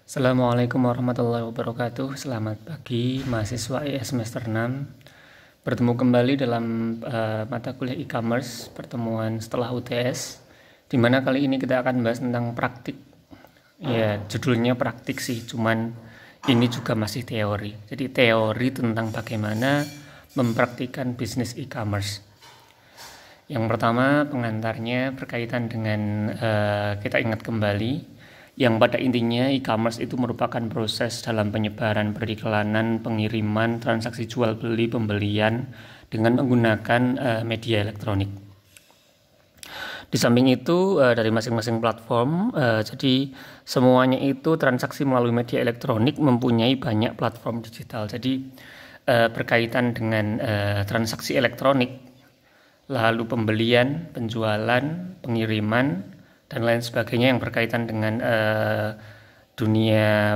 Assalamualaikum warahmatullahi wabarakatuh. Selamat pagi mahasiswa IS semester 6. Bertemu kembali dalam mata kuliah e-commerce pertemuan setelah UTS, di mana kali ini kita akan bahas tentang praktik. Ya, judulnya praktik sih, cuman ini juga masih teori. Jadi teori tentang bagaimana mempraktikkan bisnis e-commerce. Yang pertama, pengantarnya berkaitan dengan kita ingat kembali yang pada intinya e-commerce itu merupakan proses dalam penyebaran periklanan, pengiriman, transaksi jual beli, pembelian dengan menggunakan media elektronik. Di samping itu dari masing-masing platform, jadi semuanya itu transaksi melalui media elektronik mempunyai banyak platform digital. Jadi berkaitan dengan transaksi elektronik, lalu pembelian, penjualan, pengiriman, dan lain sebagainya yang berkaitan dengan dunia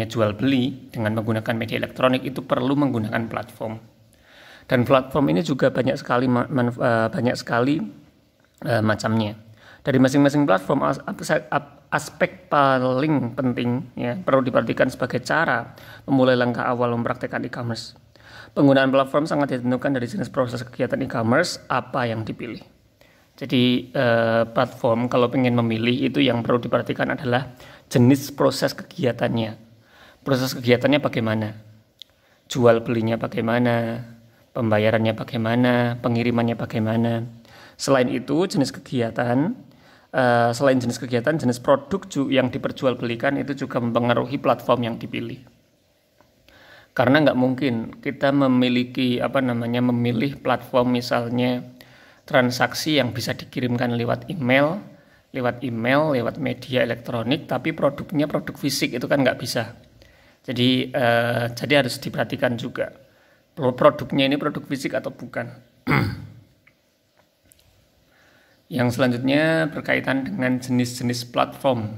jual beli dengan menggunakan media elektronik itu perlu menggunakan platform. Dan platform ini juga banyak sekali macamnya. Dari masing-masing platform aspek paling penting ya perlu diperhatikan sebagai cara memulai langkah awal mempraktikkan e-commerce. Penggunaan platform sangat ditentukan dari jenis proses kegiatan e-commerce apa yang dipilih. Jadi platform kalau ingin memilih itu yang perlu diperhatikan adalah jenis proses kegiatannya. Proses kegiatannya bagaimana? Jual belinya bagaimana? Pembayarannya bagaimana? Pengirimannya bagaimana? Selain itu jenis kegiatan, jenis produk yang diperjualbelikan itu juga mempengaruhi platform yang dipilih. Karena nggak mungkin kita memilih platform misalnya transaksi yang bisa dikirimkan lewat email, lewat media elektronik, tapi produknya produk fisik itu kan nggak bisa. Jadi harus diperhatikan juga produknya ini produk fisik atau bukan. Yang selanjutnya berkaitan dengan jenis-jenis platform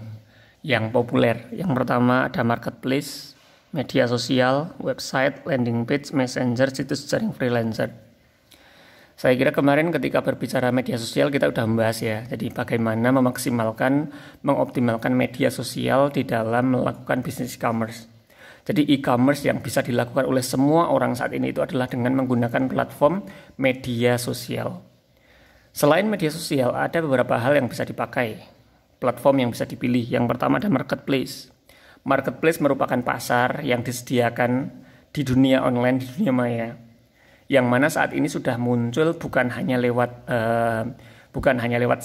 yang populer. Yang pertama ada marketplace, media sosial, website, landing page, messenger, situs jaring freelancer. Saya kira kemarin ketika berbicara media sosial kita udah membahas ya. Jadi bagaimana mengoptimalkan media sosial di dalam melakukan bisnis e-commerce. Jadi e-commerce yang bisa dilakukan oleh semua orang saat ini itu adalah dengan menggunakan platform media sosial. Selain media sosial ada beberapa hal yang bisa dipakai. Platform yang bisa dipilih. Yang pertama ada marketplace. Marketplace merupakan pasar yang disediakan di dunia online, di dunia maya. Yang mana saat ini sudah muncul bukan hanya lewat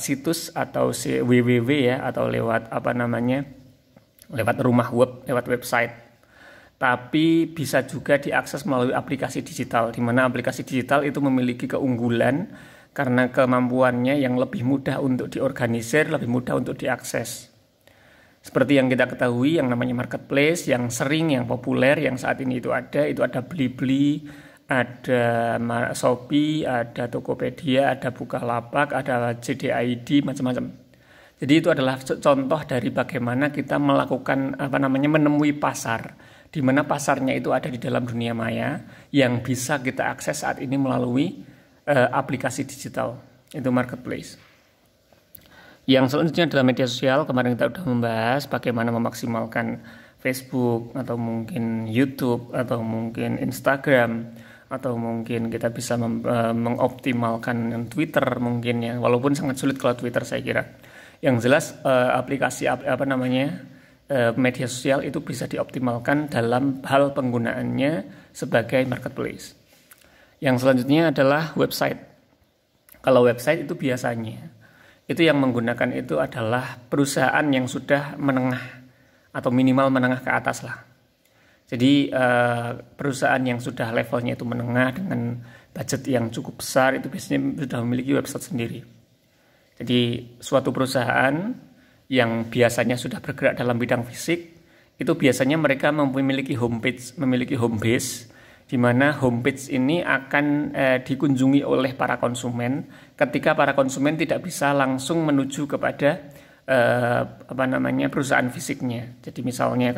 situs atau www ya atau lewat rumah web, lewat website, tapi bisa juga diakses melalui aplikasi digital, di mana aplikasi digital itu memiliki keunggulan karena kemampuannya yang lebih mudah untuk diorganisir, lebih mudah untuk diakses. Seperti yang kita ketahui, yang namanya marketplace, yang populer, yang saat ini itu ada Blibli, ada Shopee, ada Tokopedia, ada Bukalapak, ada JDID, macam-macam. Jadi itu adalah contoh dari bagaimana kita melakukan menemui pasar, di mana pasarnya itu ada di dalam dunia maya yang bisa kita akses saat ini melalui aplikasi digital. Itu marketplace. Yang selanjutnya adalah media sosial. Kemarin kita sudah membahas bagaimana memaksimalkan Facebook atau mungkin YouTube atau mungkin Instagram, atau mungkin kita bisa mengoptimalkan Twitter mungkin ya, walaupun sangat sulit kalau Twitter saya kira. Yang jelas aplikasi media sosial itu bisa dioptimalkan dalam hal penggunaannya sebagai marketplace. Yang selanjutnya adalah website. Kalau website itu biasanya itu yang menggunakan itu adalah perusahaan yang sudah menengah atau minimal menengah ke atas lah. Jadi perusahaan yang sudah levelnya itu menengah dengan budget yang cukup besar itu biasanya sudah memiliki website sendiri. Jadi suatu perusahaan yang biasanya sudah bergerak dalam bidang fisik itu biasanya mereka memiliki homepage, di mana homepage ini akan dikunjungi oleh para konsumen ketika para konsumen tidak bisa langsung menuju kepada perusahaan fisiknya. Jadi misalnya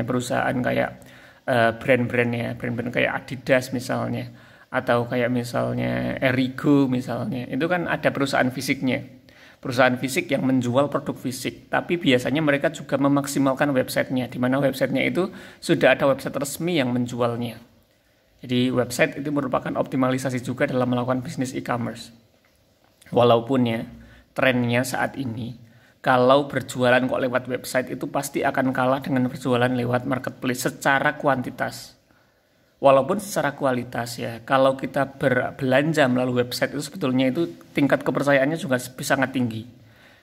perusahaan kayak brand-brand kayak Adidas misalnya, atau kayak misalnya Erigo misalnya, itu kan ada perusahaan fisiknya. Perusahaan fisik yang menjual produk fisik, tapi biasanya mereka juga memaksimalkan websitenya, di mana websitenya itu sudah ada website resmi yang menjualnya. Jadi website itu merupakan optimalisasi juga dalam melakukan bisnis e-commerce. Walaupun ya, trennya saat ini, kalau berjualan kok lewat website itu pasti akan kalah dengan berjualan lewat marketplace secara kuantitas. Walaupun secara kualitas ya, kalau kita berbelanja melalui website itu sebetulnya itu tingkat kepercayaannya juga bisa sangat tinggi.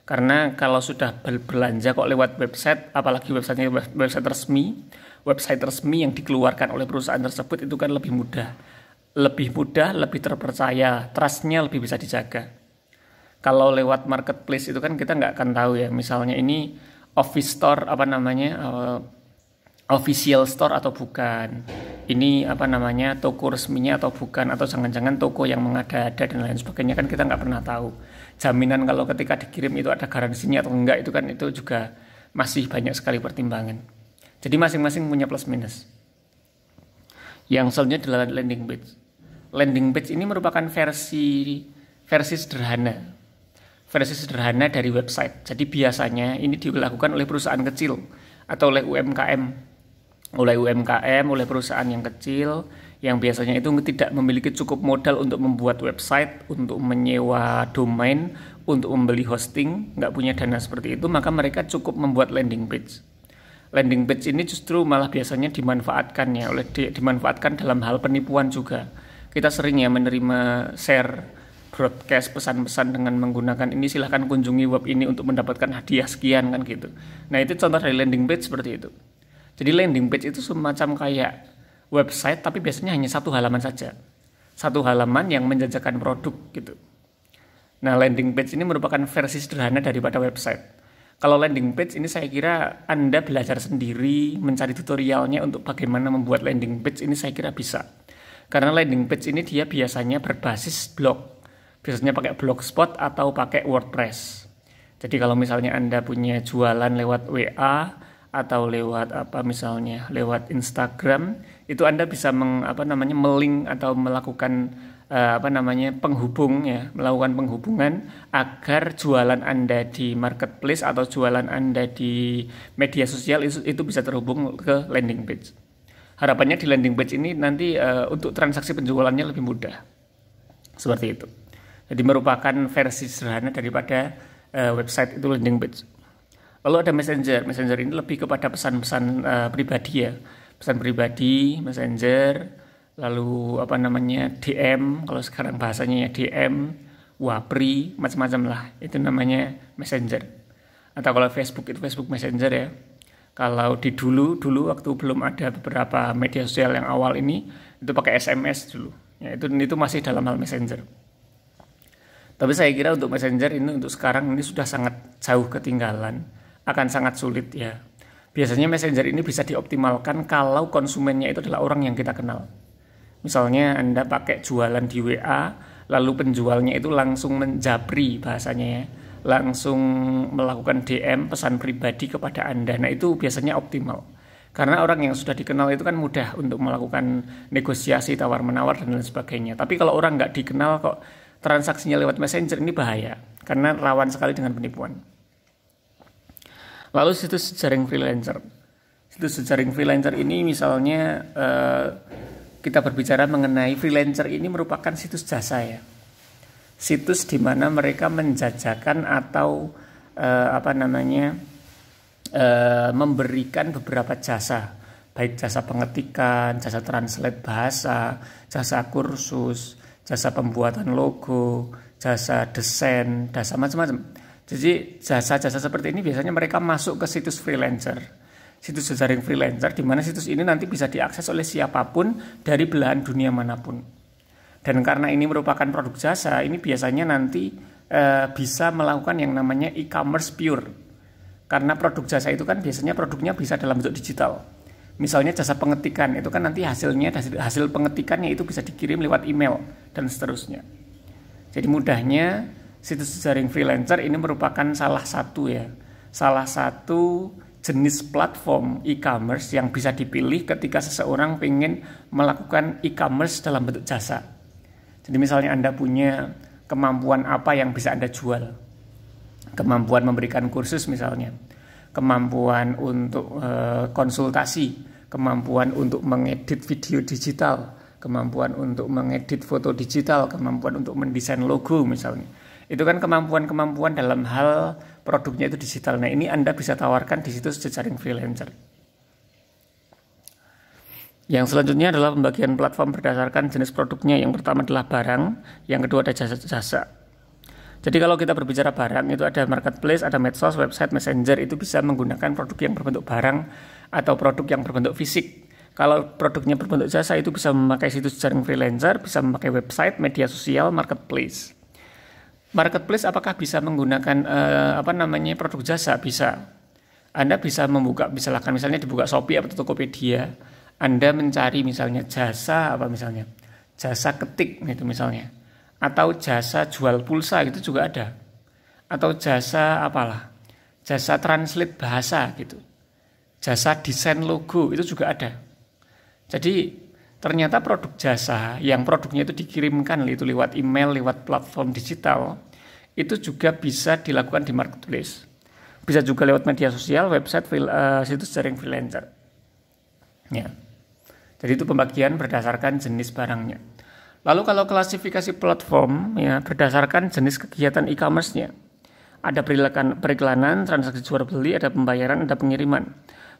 Karena kalau sudah berbelanja kok lewat website, apalagi websitenya website resmi yang dikeluarkan oleh perusahaan tersebut itu kan lebih mudah, lebih terpercaya, trustnya lebih bisa dijaga. Kalau lewat marketplace itu kan kita nggak akan tahu ya, misalnya ini office store official store atau bukan, ini toko resminya atau bukan, atau jangan-jangan toko yang mengada-ada dan lain sebagainya, kan kita nggak pernah tahu. Jaminan kalau ketika dikirim itu ada garansinya atau enggak, itu juga masih banyak sekali pertimbangan. Jadi masing-masing punya plus minus. Yang selanjutnya adalah landing page. Landing page ini merupakan versi sederhana dari website. Jadi biasanya ini dilakukan oleh perusahaan kecil atau oleh UMKM. Oleh perusahaan yang kecil yang biasanya itu tidak memiliki cukup modal untuk membuat website, untuk menyewa domain, untuk membeli hosting, nggak punya dana seperti itu, maka mereka cukup membuat landing page. Landing page ini justru malah biasanya dimanfaatkan dalam hal penipuan juga. Kita sering ya menerima share broadcast pesan-pesan dengan menggunakan ini, silahkan kunjungi web ini untuk mendapatkan hadiah sekian kan gitu. Nah itu contoh dari landing page seperti itu. Jadi landing page itu semacam kayak website tapi biasanya hanya satu halaman saja. Satu halaman yang menjajakan produk gitu. Nah landing page ini merupakan versi sederhana daripada website. Kalau landing page ini saya kira Anda belajar sendiri, mencari tutorialnya untuk bagaimana membuat landing page ini saya kira bisa. Karena landing page ini dia biasanya berbasis blog. Biasanya pakai Blogspot atau pakai WordPress. Jadi kalau misalnya Anda punya jualan lewat WA atau lewat lewat Instagram, itu Anda bisa melink atau melakukan melakukan penghubungan agar jualan Anda di marketplace atau jualan Anda di media sosial itu bisa terhubung ke landing page. Harapannya di landing page ini nanti untuk transaksi penjualannya lebih mudah. Seperti itu. Jadi merupakan versi sederhana daripada website itu landing page. Lalu ada messenger. Messenger ini lebih kepada pesan-pesan pribadi ya. Pesan pribadi, messenger, lalu DM, kalau sekarang bahasanya ya DM, Wapri, macam-macam lah. Itu namanya messenger. Atau kalau Facebook itu Facebook Messenger ya. Kalau di dulu waktu belum ada beberapa media sosial yang awal ini, itu pakai SMS dulu. Ya, itu masih dalam hal messenger. Tapi saya kira untuk messenger ini untuk sekarang ini sudah sangat jauh ketinggalan. Akan sangat sulit ya. Biasanya messenger ini bisa dioptimalkan kalau konsumennya itu adalah orang yang kita kenal. Misalnya Anda pakai jualan di WA, lalu penjualnya itu langsung menjabri bahasanya ya, langsung melakukan DM pesan pribadi kepada Anda. Nah itu biasanya optimal. Karena orang yang sudah dikenal itu kan mudah untuk melakukan negosiasi, tawar-menawar dan lain sebagainya. Tapi kalau orang nggak dikenal kok transaksinya lewat messenger, ini bahaya. Karena rawan sekali dengan penipuan. Lalu situs jejaring freelancer. Situs jejaring freelancer ini misalnya kita berbicara mengenai freelancer ini merupakan situs jasa ya. Situs di mana mereka menjajakan atau memberikan beberapa jasa, baik jasa pengetikan, jasa translate bahasa, jasa kursus, jasa pembuatan logo, jasa desain, jasa macam-macam. Jadi jasa-jasa seperti ini biasanya mereka masuk ke situs freelancer, situs jejaring freelancer, di mana situs ini nanti bisa diakses oleh siapapun dari belahan dunia manapun. Dan karena ini merupakan produk jasa, ini biasanya nanti bisa melakukan yang namanya e-commerce pure. Karena produk jasa itu kan biasanya produknya bisa dalam bentuk digital. Misalnya jasa pengetikan, itu kan nanti hasil pengetikannya itu bisa dikirim lewat email dan seterusnya. Jadi mudahnya situs jejaring freelancer ini merupakan salah satu jenis platform e-commerce yang bisa dipilih ketika seseorang ingin melakukan e-commerce dalam bentuk jasa. Jadi misalnya Anda punya kemampuan apa yang bisa Anda jual. kemampuan memberikan kursus misalnya, kemampuan untuk konsultasi, kemampuan untuk mengedit video digital, kemampuan untuk mengedit foto digital, kemampuan untuk mendesain logo misalnya. Itu kan kemampuan-kemampuan dalam hal produknya itu digital. Nah, ini Anda bisa tawarkan di situs jejaring freelancer. Yang selanjutnya adalah pembagian platform berdasarkan jenis produknya. Yang pertama adalah barang, yang kedua ada jasa-jasa. Jadi kalau kita berbicara barang, itu ada marketplace, ada medsos, website, messenger, itu bisa menggunakan produk yang berbentuk barang atau produk yang berbentuk fisik. Kalau produknya berbentuk jasa, itu bisa memakai situs jejaring freelancer, bisa memakai website, media sosial, marketplace. Marketplace apakah bisa menggunakan produk jasa? Bisa. Anda bisa membuka, misalnya dibuka Shopee atau Tokopedia. Anda mencari misalnya jasa jasa ketik gitu misalnya, atau jasa jual pulsa gitu juga ada, atau jasa jasa translate bahasa gitu, jasa desain logo itu juga ada. Jadi ternyata produk jasa yang produknya itu dikirimkan itu lewat email, lewat platform digital, itu juga bisa dilakukan di marketplace, bisa juga lewat media sosial, website, situs jaring freelancer. Ya. Jadi itu pembagian berdasarkan jenis barangnya. Lalu kalau klasifikasi platform ya berdasarkan jenis kegiatan e-commerce-nya. Ada periklanan, transaksi jual beli, ada pembayaran, ada pengiriman.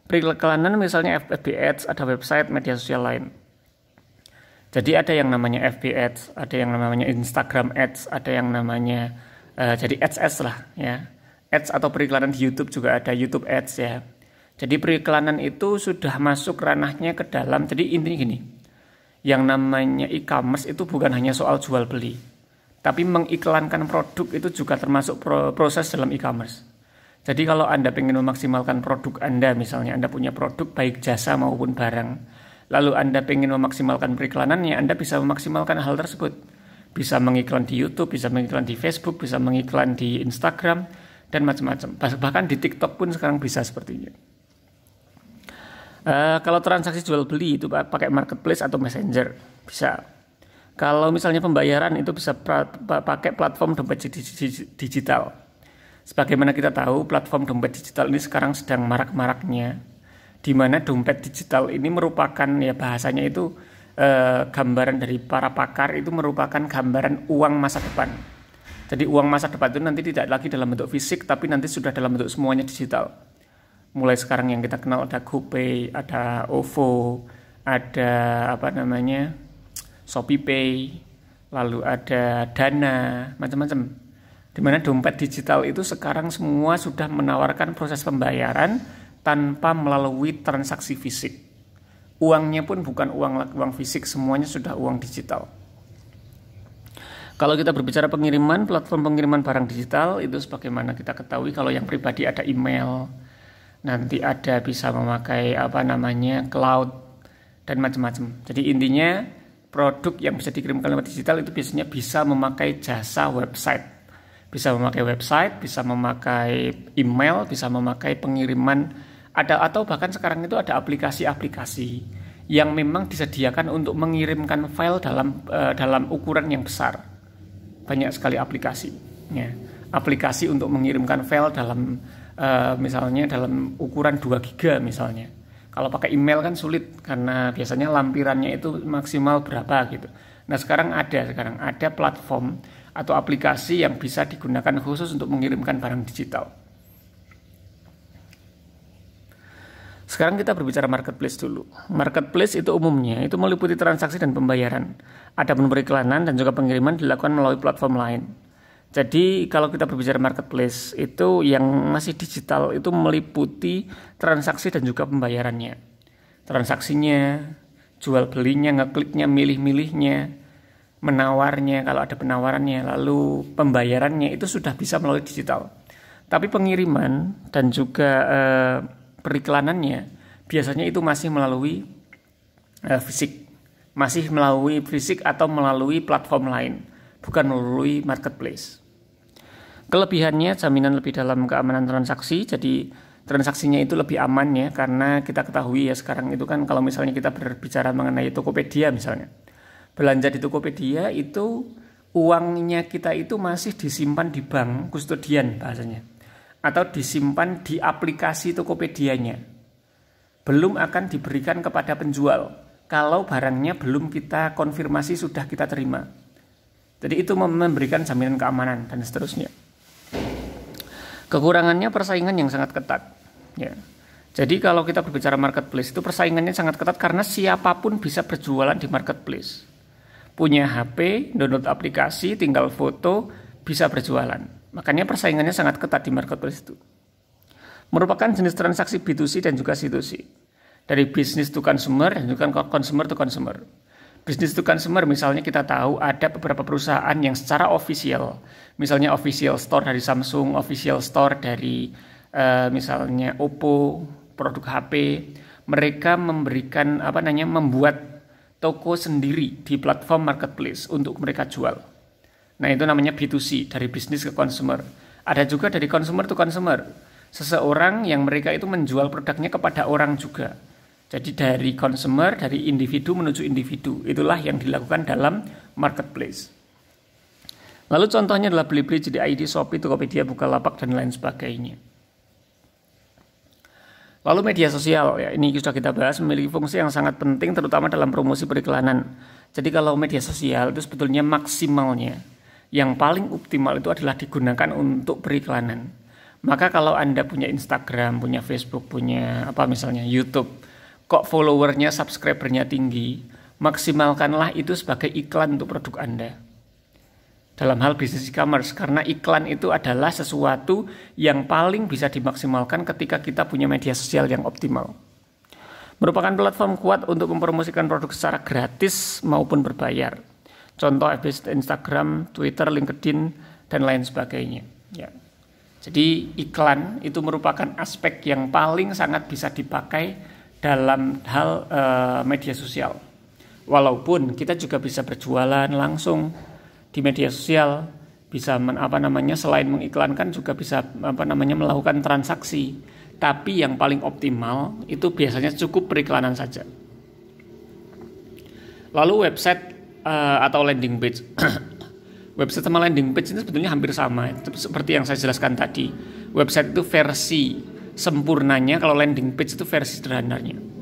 Periklanan misalnya FB Ads, ada website, media sosial lain. Jadi ada yang namanya FB Ads, ada yang namanya Instagram Ads, ada yang namanya jadi Ads lah ya. Ads atau periklanan di YouTube juga ada YouTube Ads ya. Jadi periklanan itu sudah masuk ranahnya ke dalam. Jadi intinya gini, yang namanya e-commerce itu bukan hanya soal jual beli, tapi mengiklankan produk itu juga termasuk proses dalam e-commerce. Jadi kalau Anda ingin memaksimalkan produk Anda, misalnya Anda punya produk baik jasa maupun barang, lalu Anda ingin memaksimalkan periklanannya, Anda bisa memaksimalkan hal tersebut. Bisa mengiklan di YouTube, bisa mengiklan di Facebook, bisa mengiklan di Instagram, dan macam-macam. Bahkan di TikTok pun sekarang bisa sepertinya. Kalau transaksi jual beli itu pakai marketplace atau messenger bisa. Kalau misalnya pembayaran itu bisa pakai platform dompet digital. Sebagaimana kita tahu platform dompet digital ini sekarang sedang marak-maraknya, di mana dompet digital ini merupakan ya bahasanya itu gambaran dari para pakar itu merupakan gambaran uang masa depan. Jadi uang masa depan itu nanti tidak lagi dalam bentuk fisik, tapi nanti sudah dalam bentuk semuanya digital. Mulai sekarang yang kita kenal ada GoPay, ada OVO, ada ShopeePay, lalu ada Dana, macam-macam. Di mana dompet digital itu sekarang semua sudah menawarkan proses pembayaran tanpa melalui transaksi fisik. Uangnya pun bukan uang fisik, semuanya sudah uang digital. Kalau kita berbicara pengiriman, platform pengiriman barang digital itu sebagaimana kita ketahui, kalau yang pribadi ada email, nanti ada bisa memakai cloud dan macam-macam. Jadi intinya produk yang bisa dikirimkan lewat digital itu biasanya bisa memakai jasa website. Bisa memakai website, bisa memakai email, bisa memakai pengiriman, atau bahkan sekarang itu ada aplikasi-aplikasi yang memang disediakan untuk mengirimkan file dalam ukuran yang besar. Banyak sekali aplikasi. Ya. Aplikasi untuk mengirimkan file dalam misalnya dalam ukuran 2 GB misalnya. Kalau pakai email kan sulit karena biasanya lampirannya itu maksimal berapa gitu. Nah sekarang ada platform atau aplikasi yang bisa digunakan khusus untuk mengirimkan barang digital. Sekarang kita berbicara marketplace dulu. Marketplace itu umumnya itu meliputi transaksi dan pembayaran. Ada periklanan dan juga pengiriman dilakukan melalui platform lain. Jadi kalau kita berbicara marketplace itu yang masih digital itu meliputi transaksi dan juga pembayarannya. Transaksinya, jual belinya, ngekliknya, milih-milihnya, menawarnya kalau ada penawarannya, lalu pembayarannya itu sudah bisa melalui digital. Tapi pengiriman dan juga periklanannya biasanya itu masih melalui fisik. Masih melalui fisik atau melalui platform lain, bukan melalui marketplace. Kelebihannya jaminan lebih dalam keamanan transaksi, jadi transaksinya itu lebih aman ya, karena kita ketahui ya sekarang itu kan kalau misalnya kita berbicara mengenai Tokopedia misalnya, belanja di Tokopedia itu uangnya kita itu masih disimpan di bank kustodian bahasanya, atau disimpan di aplikasi Tokopedia-nya, belum akan diberikan kepada penjual kalau barangnya belum kita konfirmasi sudah kita terima. Jadi itu memberikan jaminan keamanan dan seterusnya. Kekurangannya persaingan yang sangat ketat, ya. Jadi kalau kita berbicara marketplace itu persaingannya sangat ketat karena siapapun bisa berjualan di marketplace. Punya HP, download aplikasi, tinggal foto, bisa berjualan. Makanya persaingannya sangat ketat di marketplace itu. Merupakan jenis transaksi B2C dan juga C2C. Dari business to consumer dan juga consumer to consumer. Business to consumer misalnya kita tahu ada beberapa perusahaan yang secara official, misalnya official store dari Samsung, official store dari misalnya Oppo, produk HP, mereka memberikan membuat toko sendiri di platform marketplace untuk mereka jual. Nah, itu namanya B2C, dari bisnis ke consumer. Ada juga dari consumer to consumer. Seseorang yang mereka itu menjual produknya kepada orang juga. Jadi dari consumer, dari individu menuju individu. Itulah yang dilakukan dalam marketplace. Lalu contohnya adalah beli-beli JDID, Shopee, Tokopedia, Bukalapak, dan lain sebagainya. Lalu media sosial, ya ini sudah kita bahas, memiliki fungsi yang sangat penting terutama dalam promosi periklanan. Jadi kalau media sosial itu sebetulnya maksimalnya, yang paling optimal itu adalah digunakan untuk periklanan. Maka kalau Anda punya Instagram, punya Facebook, punya misalnya YouTube, kok followernya, subscribernya tinggi, maksimalkanlah itu sebagai iklan untuk produk Anda. Dalam hal bisnis e-commerce, karena iklan itu adalah sesuatu yang paling bisa dimaksimalkan ketika kita punya media sosial yang optimal. Merupakan platform kuat untuk mempromosikan produk secara gratis maupun berbayar. Contoh Instagram, Twitter, LinkedIn, dan lain sebagainya. Ya. Jadi iklan itu merupakan aspek yang paling sangat bisa dipakai dalam hal media sosial. Walaupun kita juga bisa berjualan langsung di media sosial, bisa selain mengiklankan juga bisa melakukan transaksi. Tapi yang paling optimal itu biasanya cukup periklanan saja. Lalu website atau landing page. Website sama landing page ini sebetulnya hampir sama, seperti yang saya jelaskan tadi. Website itu versi sempurnanya, kalau landing page itu versi sederhananya.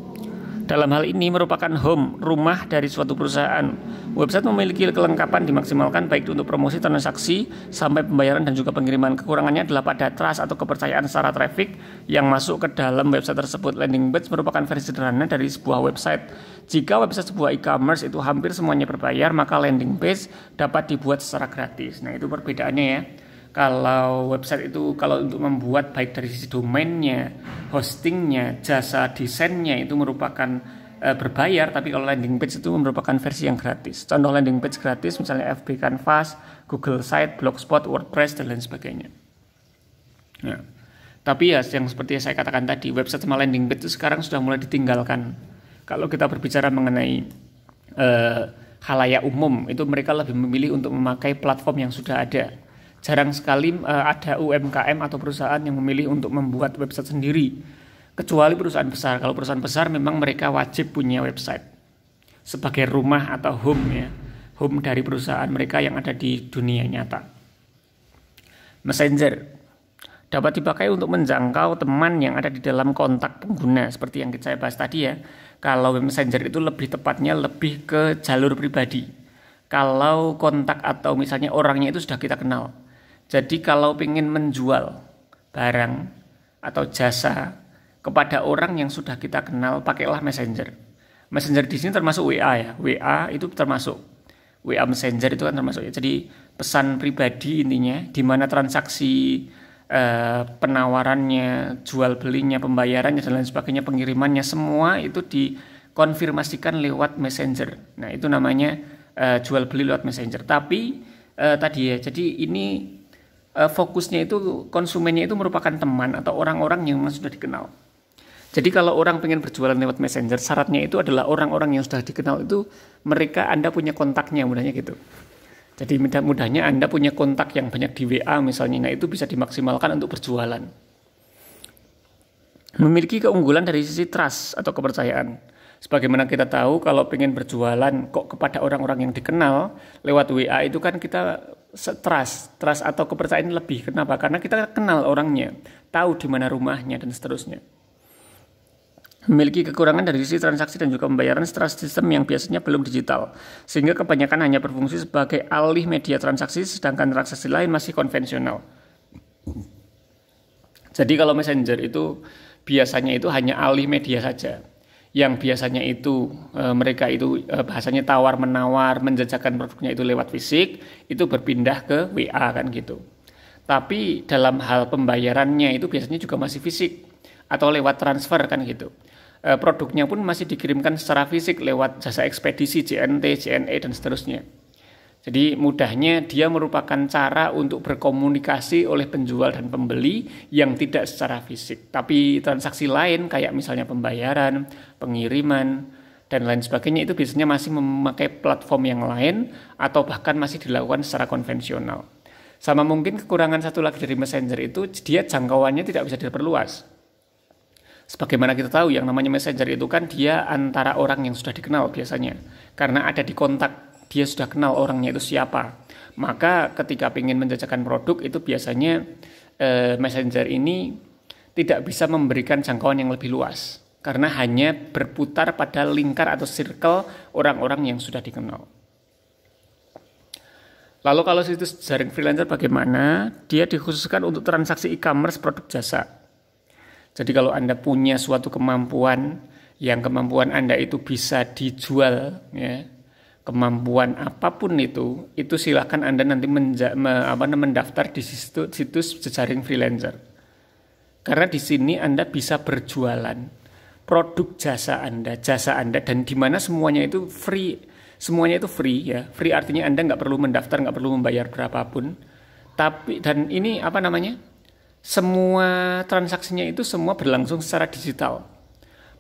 Dalam hal ini merupakan home, rumah dari suatu perusahaan. Website memiliki kelengkapan dimaksimalkan baik untuk promosi, transaksi, sampai pembayaran dan juga pengiriman. Kekurangannya adalah pada trust atau kepercayaan secara traffic yang masuk ke dalam website tersebut. Landing page merupakan versi sederhana dari sebuah website. Jika website sebuah e-commerce itu hampir semuanya berbayar, maka landing page dapat dibuat secara gratis. Nah, itu perbedaannya ya. Kalau website itu kalau untuk membuat baik dari sisi domainnya, hostingnya, jasa desainnya itu merupakan berbayar, tapi kalau landing page itu merupakan versi yang gratis. Contoh landing page gratis misalnya FB Canvas, Google Site, Blogspot, WordPress, dan lain sebagainya. Nah, tapi ya yang seperti yang saya katakan tadi, website sama landing page itu sekarang sudah mulai ditinggalkan. Kalau kita berbicara mengenai khalayak umum, itu mereka lebih memilih untuk memakai platform yang sudah ada. Jarang sekali ada UMKM atau perusahaan yang memilih untuk membuat website sendiri. Kecuali perusahaan besar. Kalau perusahaan besar memang mereka wajib punya website sebagai rumah atau home ya. Home dari perusahaan mereka yang ada di dunia nyata. Messenger dapat dipakai untuk menjangkau teman yang ada di dalam kontak pengguna. Seperti yang saya bahas tadi ya. Kalau Messenger itu lebih tepatnya lebih ke jalur pribadi. Kalau kontak atau misalnya orangnya itu sudah kita kenal. Jadi kalau ingin menjual barang atau jasa kepada orang yang sudah kita kenal, pakailah Messenger. Messenger di sini termasuk WA ya. WA itu termasuk. WA Messenger itu kan termasuk ya. Jadi pesan pribadi intinya, di mana transaksi penawarannya, jual belinya, pembayarannya dan lain sebagainya, pengirimannya semua itu dikonfirmasikan lewat Messenger. Nah, itu namanya jual beli lewat Messenger. Tapi tadi ya, jadi ini fokusnya itu konsumennya itu merupakan teman atau orang-orang yang sudah dikenal. Jadi kalau orang pengen berjualan lewat Messenger, syaratnya itu adalah orang-orang yang sudah dikenal itu Anda punya kontaknya, mudahnya gitu. Jadi mudah-mudahnya Anda punya kontak yang banyak di WA misalnya, nah itu bisa dimaksimalkan untuk berjualan. Memiliki keunggulan dari sisi trust atau kepercayaan. Sebagaimana kita tahu kalau pengen berjualan kok kepada orang-orang yang dikenal lewat WA itu kan kita trust atau kepercayaan lebih. Kenapa? Karena kita kenal orangnya, tahu di mana rumahnya dan seterusnya. Memiliki kekurangan dari sisi transaksi dan juga pembayaran secara sistem yang biasanya belum digital, sehingga kebanyakan hanya berfungsi sebagai alih media transaksi, sedangkan transaksi lain masih konvensional. Jadi kalau Messenger itu biasanya itu hanya alih media saja. Yang biasanya itu mereka itu bahasanya tawar-menawar, menjajakan produknya itu lewat fisik, itu berpindah ke WA kan gitu. Tapi dalam hal pembayarannya itu biasanya juga masih fisik atau lewat transfer kan gitu. Produknya pun masih dikirimkan secara fisik lewat jasa ekspedisi, JNT, JNE dan seterusnya. Jadi mudahnya dia merupakan cara untuk berkomunikasi oleh penjual dan pembeli yang tidak secara fisik. Tapi transaksi lain kayak misalnya pembayaran, pengiriman, dan lain sebagainya itu biasanya masih memakai platform yang lain atau bahkan masih dilakukan secara konvensional. Sama mungkin kekurangan satu lagi dari Messenger itu dia jangkauannya tidak bisa diperluas. Sebagaimana kita tahu yang namanya Messenger itu kan dia antara orang yang sudah dikenal biasanya. Karena ada di kontak, dia sudah kenal orangnya itu siapa. Maka ketika ingin menjajakan produk itu biasanya Messenger ini tidak bisa memberikan jangkauan yang lebih luas. Karena hanya berputar pada lingkar atau circle orang-orang yang sudah dikenal. Lalu kalau situs jaring freelancer bagaimana? Dia dikhususkan untuk transaksi e-commerce produk jasa. Jadi kalau Anda punya suatu kemampuan, yang kemampuan Anda itu bisa dijual, ya, kemampuan apapun itu silakan Anda nanti mendaftar di situs jejaring freelancer. Karena di sini Anda bisa berjualan produk jasa Anda, dan di mana semuanya itu free. Semuanya itu free ya. Free artinya Anda nggak perlu mendaftar, nggak perlu membayar berapapun. Tapi dan ini semua transaksinya itu semua berlangsung secara digital.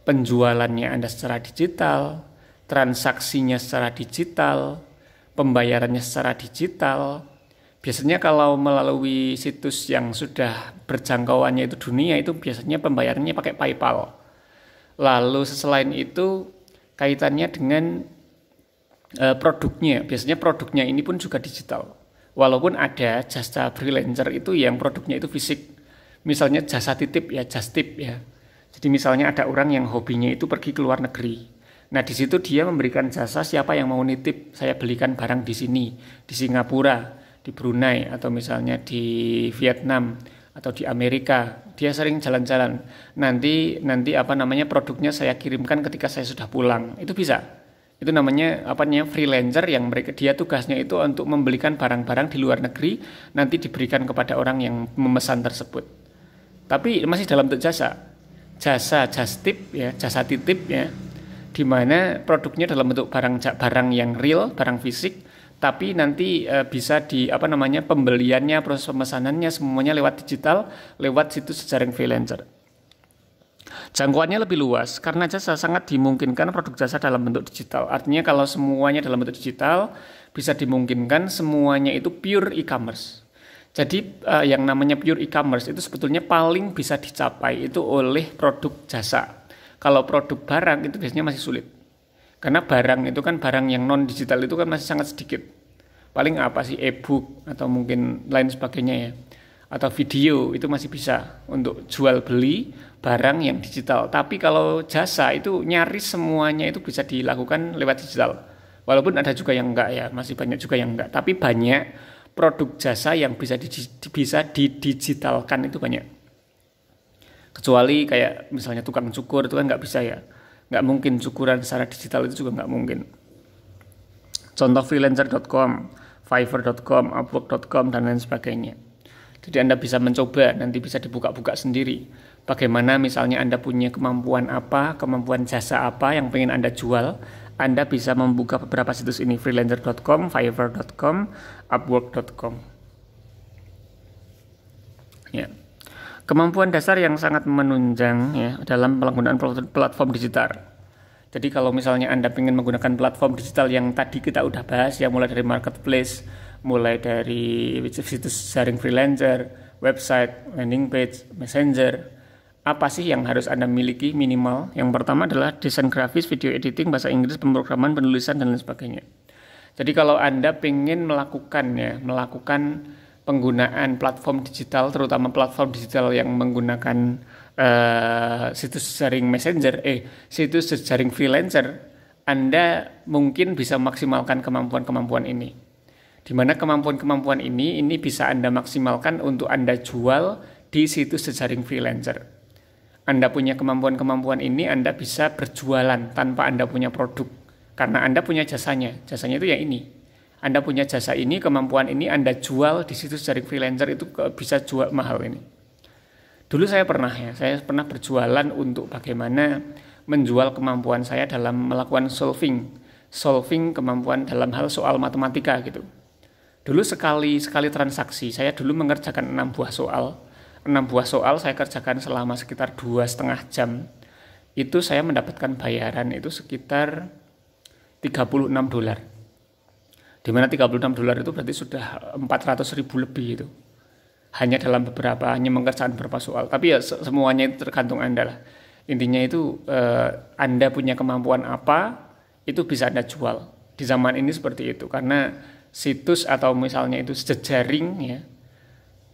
Penjualannya Anda secara digital, transaksinya secara digital, pembayarannya secara digital. Biasanya kalau melalui situs yang sudah berjangkauannya itu dunia itu biasanya pembayarannya pakai PayPal. Lalu selain itu kaitannya dengan produknya, biasanya produknya ini pun juga digital. Walaupun ada jasa freelancer itu yang produknya itu fisik. Misalnya jasa titip ya, just tip ya. Jadi misalnya ada orang yang hobinya itu pergi ke luar negeri. Nah di situ dia memberikan jasa siapa yang mau nitip, saya belikan barang di sini, di Singapura, di Brunei, atau misalnya di Vietnam, atau di Amerika. Dia sering jalan-jalan. Nanti produknya saya kirimkan ketika saya sudah pulang. Itu bisa. Itu namanya freelancer yang dia tugasnya itu untuk membelikan barang-barang di luar negeri, nanti diberikan kepada orang yang memesan tersebut. Tapi masih dalam bentuk jasa just tip ya, jasa titip ya, di mana produknya dalam bentuk barang yang real, barang fisik, tapi nanti bisa pembeliannya, proses pemesanannya semuanya lewat digital, lewat situs jejaring freelancer. Jangkauannya lebih luas karena jasa sangat dimungkinkan produk jasa dalam bentuk digital. Artinya kalau semuanya dalam bentuk digital bisa dimungkinkan semuanya itu pure e-commerce. Jadi yang namanya pure e-commerce itu sebetulnya paling bisa dicapai itu oleh produk jasa. Kalau produk barang itu biasanya masih sulit. Karena barang itu kan barang yang non digital itu kan masih sangat sedikit. Paling e-book atau mungkin lain sebagainya ya. Atau video itu masih bisa untuk jual beli barang yang digital. Tapi kalau jasa itu nyaris semuanya itu bisa dilakukan lewat digital. Walaupun ada juga yang enggak ya, masih banyak juga yang enggak. Tapi banyak produk jasa yang bisa didigitalkan itu banyak. Kecuali kayak misalnya tukang cukur itu kan enggak bisa ya. Enggak mungkin cukuran secara digital itu juga enggak mungkin. Contoh freelancer.com, fiverr.com, upwork.com dan lain sebagainya. Jadi Anda bisa mencoba, nanti bisa dibuka-buka sendiri. Bagaimana misalnya Anda punya kemampuan apa, kemampuan jasa apa yang pengen Anda jual, Anda bisa membuka beberapa situs ini, freelancer.com, fiverr.com, upwork.com. Ya. Kemampuan dasar yang sangat menunjang ya dalam penggunaan platform digital. Jadi kalau misalnya Anda ingin menggunakan platform digital yang tadi kita udah bahas ya, mulai dari marketplace, mulai dari situs jaring freelancer, website, landing page, messenger, Apa sih yang harus Anda miliki minimal? Yang pertama adalah desain grafis, video editing, bahasa Inggris, pemrograman, penulisan, dan lain sebagainya. Jadi kalau Anda ingin melakukan penggunaan platform digital, terutama platform digital yang menggunakan situs jejaring messenger, situs jejaring freelancer, Anda mungkin bisa maksimalkan kemampuan-kemampuan ini. Di mana kemampuan-kemampuan ini bisa Anda maksimalkan untuk Anda jual di situs jejaring freelancer. Anda punya kemampuan-kemampuan ini, Anda bisa berjualan tanpa Anda punya produk. Karena Anda punya jasanya. Jasanya itu ya ini. Anda punya jasa ini, kemampuan ini Anda jual di situs jejaring freelancer, itu bisa jual mahal ini. Dulu saya pernah berjualan untuk bagaimana menjual kemampuan saya dalam melakukan solving kemampuan dalam hal soal matematika gitu. Dulu sekali transaksi, saya dulu mengerjakan 6 buah soal. 6 buah soal saya kerjakan selama sekitar 2,5 jam. Itu saya mendapatkan bayaran itu sekitar $36. Di mana $36 itu berarti sudah 400.000 lebih itu. Hanya mengerjakan beberapa soal. Tapi ya semuanya itu tergantung Anda lah. Intinya itu Anda punya kemampuan apa, itu bisa Anda jual. Di zaman ini seperti itu. Karena situs atau misalnya itu jejaring ya,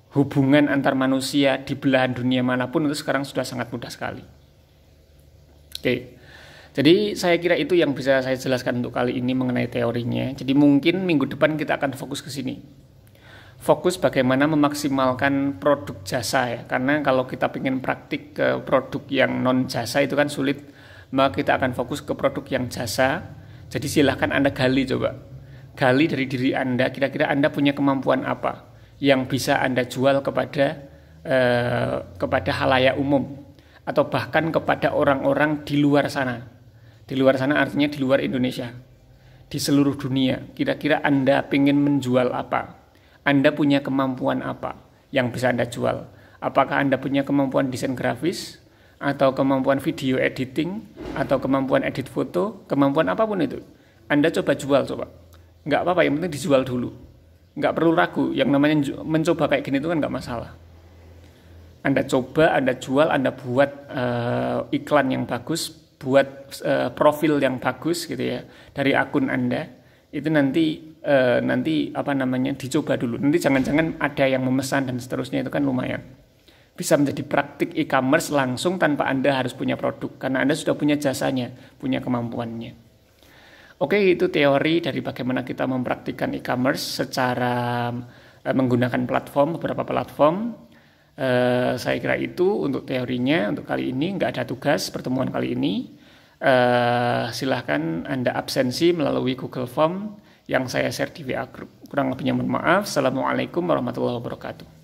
hubungan antar manusia di belahan dunia manapun itu sekarang sudah sangat mudah sekali. Oke. Jadi saya kira itu yang bisa saya jelaskan untuk kali ini mengenai teorinya. Jadi mungkin minggu depan kita akan fokus ke sini. Fokus bagaimana memaksimalkan produk jasa ya. Karena kalau kita ingin praktik ke produk yang non jasa itu kan sulit. Maka kita akan fokus ke produk yang jasa. Jadi silahkan Anda gali coba. Gali dari diri Anda, kira-kira Anda punya kemampuan apa yang bisa Anda jual kepada halayak umum atau bahkan kepada orang-orang di luar sana. Di luar sana artinya di luar Indonesia, di seluruh dunia. Kira-kira Anda ingin menjual apa? Anda punya kemampuan apa yang bisa Anda jual? Apakah Anda punya kemampuan desain grafis atau kemampuan video editing atau kemampuan edit foto, kemampuan apapun itu. Anda coba jual, Nggak apa-apa, yang penting dijual dulu. Nggak perlu ragu, yang namanya mencoba kayak gini itu kan nggak masalah. Anda coba, Anda jual, Anda buat iklan yang bagus, buat profil yang bagus gitu ya dari akun Anda. Itu nanti dicoba dulu. Nanti jangan-jangan ada yang memesan dan seterusnya, itu kan lumayan. Bisa menjadi praktik e-commerce langsung tanpa Anda harus punya produk, karena Anda sudah punya jasanya, punya kemampuannya. Oke, itu teori dari bagaimana kita mempraktikkan e-commerce secara menggunakan beberapa platform. Saya kira itu untuk teorinya. Untuk kali ini nggak ada tugas pertemuan kali ini. Silahkan Anda absensi melalui Google Form yang saya share di WA Group. Kurang lebihnya mohon maaf. Assalamualaikum warahmatullahi wabarakatuh.